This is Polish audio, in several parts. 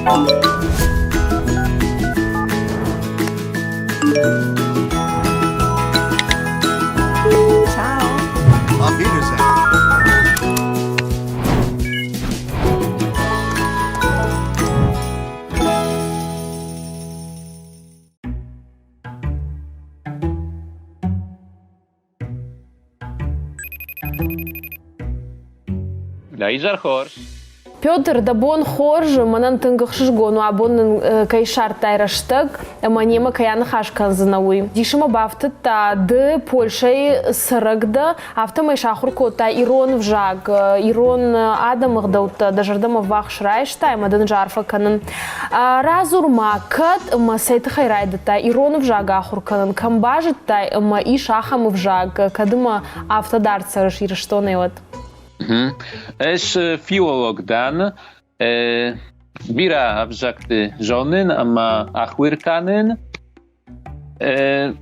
Ciao. Auf Wiedersehen. Laijar Horst. Пётр, да бон хоржы, манан тынгых шишгону, а бон кайшар тайраштык, манема каяны хашкан занауи. Дишима бафтыт та ды Польшай сырыгды, автомай шахуркота ирон вжаг, ирон адамыгдаута, дажардама вах шрайштай, мадан жарфа канын. Разурма кыт, ма сайты хайрайды та ирон вжаг ахурканын, камбажыт та, ма и шахам вжаг, кадыма автодарца раширыштоны вот. Es filologdan bira avżakty żonyn, ama achwyrkanyn.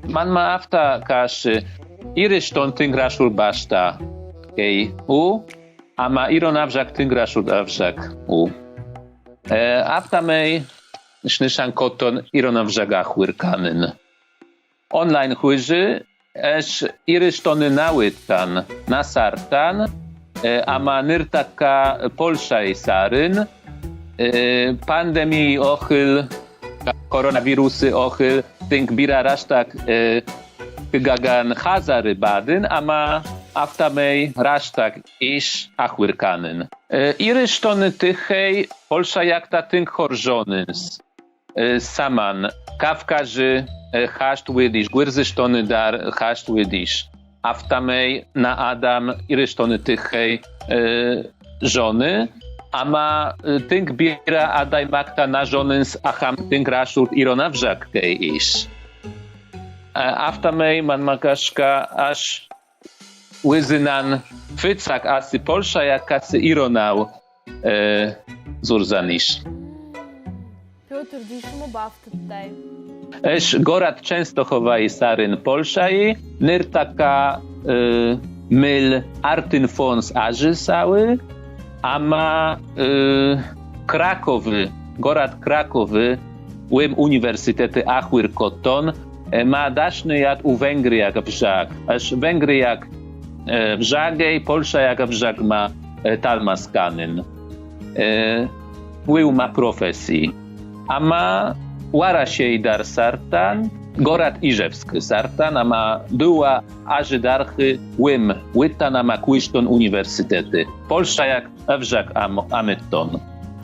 Man ma afta kaszy iryszton tyngraszul baszta kej u, ama iron avżak tyngraszul avżak u. Afta mej sznyszan koton iron avżak achwyrkanyn. Online chłyży es irysztony nałytan, nasartan, ama nyrtaka Polszaj saryn, pandemii ochyl, koronawirusy ochyl, tynk bira rasztak gagan hazary badyn, ama aftamej rasztak isz achwyrkanyn. Irysztony tychej Polsza jakta tynk horżonys, saman kawkarzy haszt łydisz, gwyrzysztony dar haszt łydisz. Aftamej na Adam irysztony tychej żony, ama tynk bira adaj makta na żonens acham tynk raszurt irona wżakkej isz. Aftamej man makaszka aż łyzynan fycak asy Polsza jak kasy ironał zurzanisz. Пётр, дишима бафтыт тай. Esz Gorad Częstochowa saryn Polszaj, nyrtaka myl Artyn Fons Ażysały, ama Krakowy, Gorad Krakowy, łym Uniwersytety Achwyr Koton, ma daszny jak u Węgry jak wżak. Esz Węgry jak wżagej, Polsza jak wżak ma talmaskanyn. Łył ma profesji. Ama Łarasiej dar sartan, Gorad Iżewski sartan, ama była aży darchy łym, łytan ama kłyszton uniwersytety. Polsza jak wżak amyton.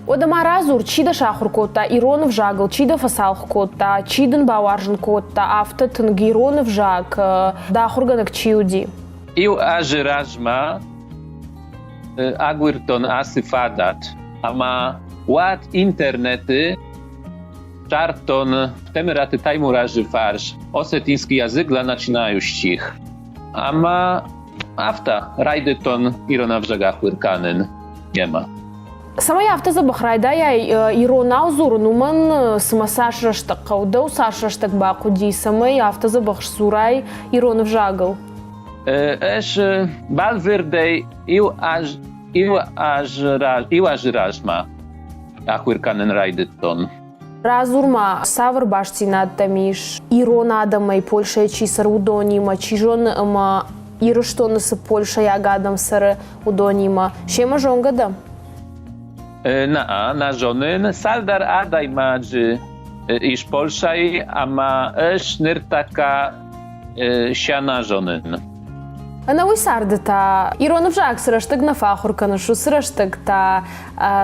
Одама разур чида шахуркота, иронов жагл, чида фасалхкота, чиден бауарженкота, авто тангиронов жаг, да хурганок чиуди. Iu aży rażma, agwirton asy fadat, ama ład internety, czarton w temeraty tajmu raży farsz, osetiński jazyk dla naczynają ścich. Ama afta, rajdyton irona wżagach wyrkanyn, nie ma. Сама яфта за бахрайда я иронау зур нуман сама сашраштак каудау сашраштак бакуди сама яфта за бахш зурай иронов жагл. Esz balwyrdej iu aż rażma, achwyrkanyn rajdyton. Разурма савр баштина тамиш ирона адамай Польша чисар удонима чижон ама ирыштоны с Польша ягадам сары удонима. Шема жонгада? Na żonyn saldar adaj madży iż Polszaj, ama esz nyrtaka siana żonyn. Ana uisardı ta ironov жак сырыштык на фахурканы шу сырыштык та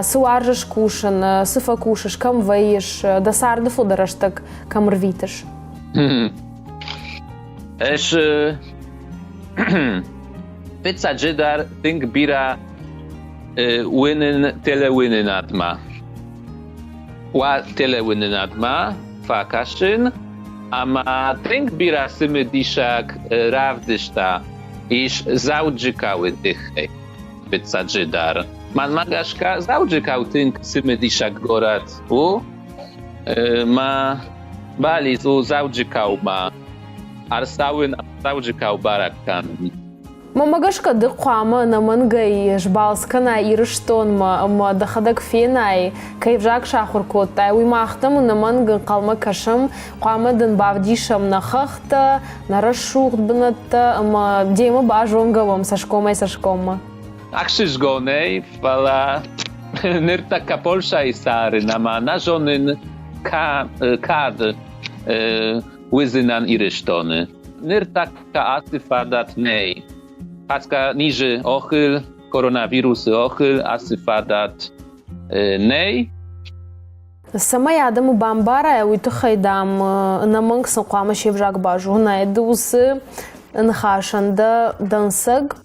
суаржыш кушын, сыфа кушыш, кам вейш, да сарды фударыштык, кам рвитыш. Esz pyca dżydar tynk bira łynyn tyle łynyn atma. Ła tyle łynyn atma, fakaszyn, ama tynk bira symy diszak rawdyszta, iż zaudżykały tychej, pyca dżydar. Man magaszka zaudżykał tynk symy diszak gorat u, ma baliz u zaudżykał ma, arsałyn zaudżykał barak kamień. Mamagashka de kwama na mangai jbalskana irishton ma da khadak fenai kayf jak shakhur kotai wi maxtam na manga qalma kasham kwama den bavdisham na khakhta na rashukh bnata ma dema bajongavam sashkoma A krzyżgonej fala nyrtaka Polsza i Sary nama nażonyn kad łyzynan i rysztony. Nyrtaka asyfadat nej. Paska niży ochyl, koronawirusy ochyl, asyfadat nej. Sama yadam bambara wi to khaydam na mang saqama shevjak baju na edusy nkhashanda dansag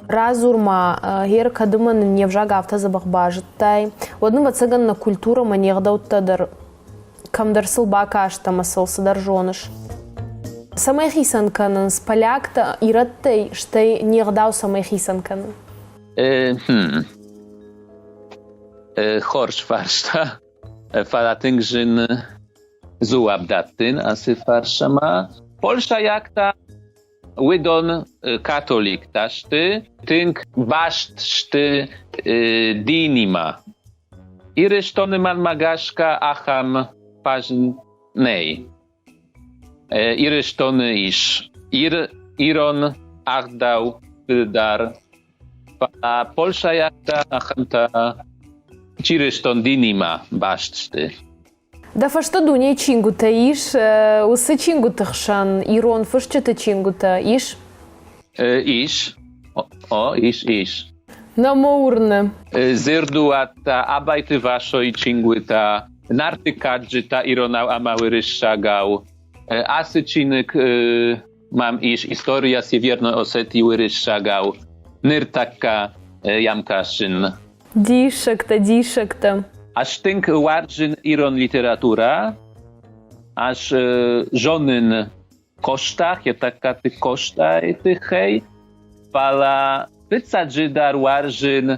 разурма хер кадыман невжага авто забахбажтай одну вацаган на культура манегда уттадар камдар сылба кашта масыл сыдар жоныш самай хисанканын с полякта ираттай штай негдау самай хисанканын Хорш фаршта фалатынгжин зуабдаттын асы фаршама Polsza jak ta Wydon katolik taszty, tynk baszt szty dinima. Irysztony man magaszka acham pażn nej. Irysztony isz. Iron achdał dar. A Polsza jak ta acham ta ciryszton dinima baszt szty. Да фашта дуня чингута иш, усы чингута хшан, ирон фашчата чингута иш? Isz. Isz. На моурне. Zyrduata, abajty waszo i cingłyta, nartykadżyta, ironał, a mały ryszagał. Asycinyk mam iż, historia Siewiernej Osetii ryszagał. Nyrtaka jamkaszyn. Дишекта. Aż tynk warżyn iron literatura, aż żonyn kosztach, ja taka tych kosztaj tych hej, pala pyca dżydar warżyn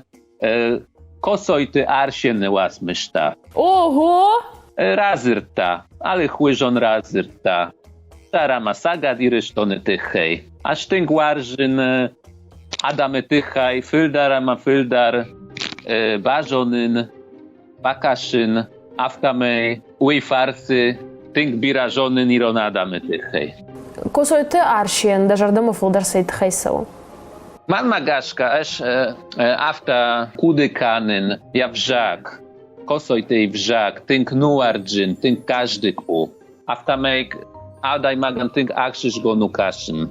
kosojty arsien łasmyszta. Ого! Razyrta, ale chłyżon razyrta. Stara masagad i rysztony tych hej. Aż tynk warżyn adamy tych hej, fyldara ma fyldar, bażonyn, Bakaszyn, Afkamej, Uifarcy, tynk birażony nironadamy tych hej. Косойты аршен, даже ардама фулдар сайт хайсау. Man magaszka, afta kudykanyn, ja wrzak, kosoj tej wrzak, tynk nuardżyn, tynk każdy ku. Afta mejk, adaj magan tynk akrzyż go nukaszyn.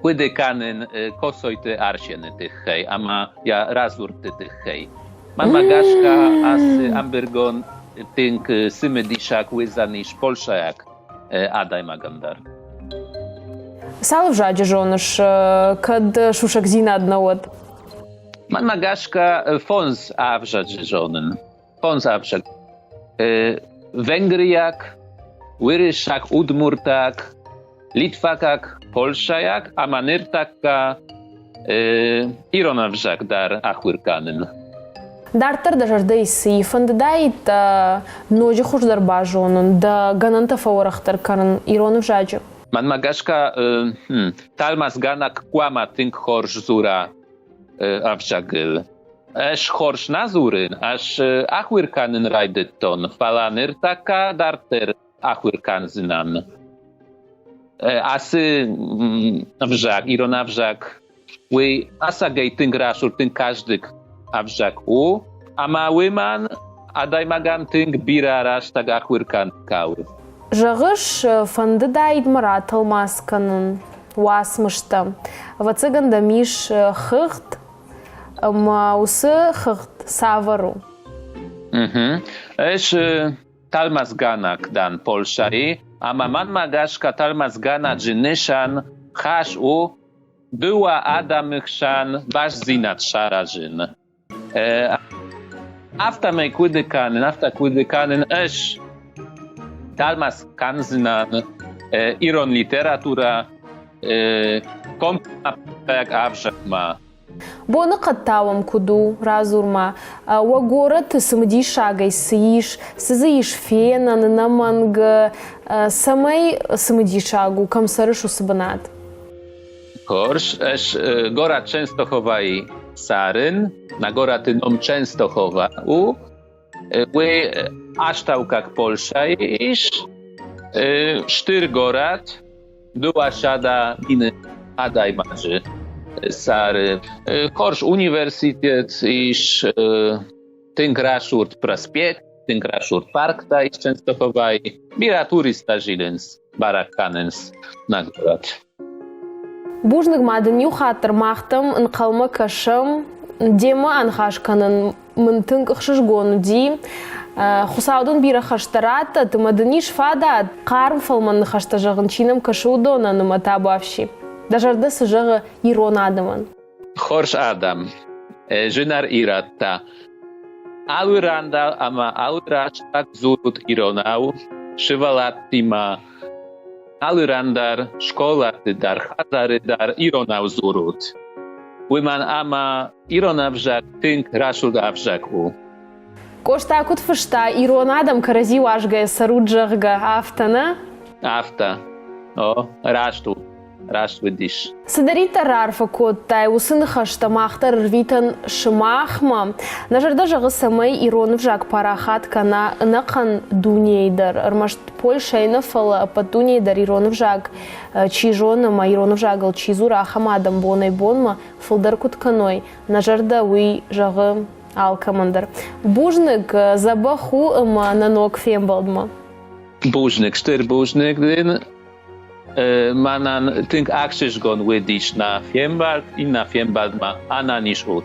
Kudykanyn, kosoj ty arsieny tych hej, ama ja razur ty tych hej. Man magaszka, asy ambergon, tynk symy diszak, łyzanisz, Polsza jak adaj magandar. Сал в жаде жоныш, кад шушак зина одного. Man magaszka, fons awrzad żonen. Fons awrzad. Węgryjak, Wyryszak, Udmurtak, Litwakak, Polszajak, a manyrtaka, Ironawrzak dar achwyrkanen. Дартар да жарда иси, фанддай та ноджи хуждар бажонун, да гананта фаурахтар каран ирону в жаде. Man magaszka, talmas ganak kłama tynk horsz zura awrzagil. Esz horsz nazuryn, aż achwyrkanen rajdyton, falanyrtaka darter achwyrkan zynan. Asy wrzak, ironawrzak, wy asagej tynk raszur, tynk każdyk awrzak u, a małyman, a dajmagan tynk bira rasz tak achwyrkan kały. Жағыш фандыдай марат алмасканын уасмышты. Вацыганда миш хыхт, усы хыхт савару. Esz talmas ganak dan Polszaj, a man magaszka talmas gana dżynyszan, hasz u, była Adam chrzan, wasz zinat szarażyn. Afta mej kłydykanen, esz talmas kanzynan, iron literatura, kompa jak awrzak ma. Боны қаттауым куду, разурма. Уагора ты самди шагай сыиш, сызыиш фена, наманг, самай самди шагу, камсарышу сабанат. Horsz, gora Częstochowa i Saryn, na gora tynom Częstochowa ły aształkach Polsza iż Sztyrgorad była siada miny Adaj Marzy Sary. Horsz Uniwersytet iż Tynkraszurt Praspiekt, Tynkraszurt Park ta iż Częstochowa i bira turysta Żilens, Barakkanens na gorad. Бужнык мадыню хатыр мақтым ынқалма кашым демі анхашканын мынтын қықшышгону ди. Хусаудын бира хаштарата, ты мадыни шфада қарм фалман хашта жағын чиным кашы удонаны матабавши. Дажарды сыжығы ирон адымын. Horsz Adam, Żynar Iratta, Aurandal ama Aurasztak Zurut Ironau, Szywalattima, Aurandar, Szkolaty dar, Hazary dar, Ironau Zurut. Wyman ama Ironawżak, Tynk Raszud Awżaku. Коштакут фышта ирон адам карази важгая саруджағға афтана. Afta, Rasztu dish. Садарита рарфа коттай, усын хашта мақтар рвитан шымахма. Нажарда жағы самай иронов жак парахат кана нақан дунейдар. Армашт Польшайна фала пат дунейдар иронов жак чижонама иронов жагал чизура ахамадам бонай бонма фылдар кутканой. Нажарда уй жағы алкамандар. Бужнык забаху ама нанок фембалдма. Búżnyk, Sztyrbúżnyk, manan tynk akrzyżgon wydisz na Fiembald i na Fiembald ma ana niż ut.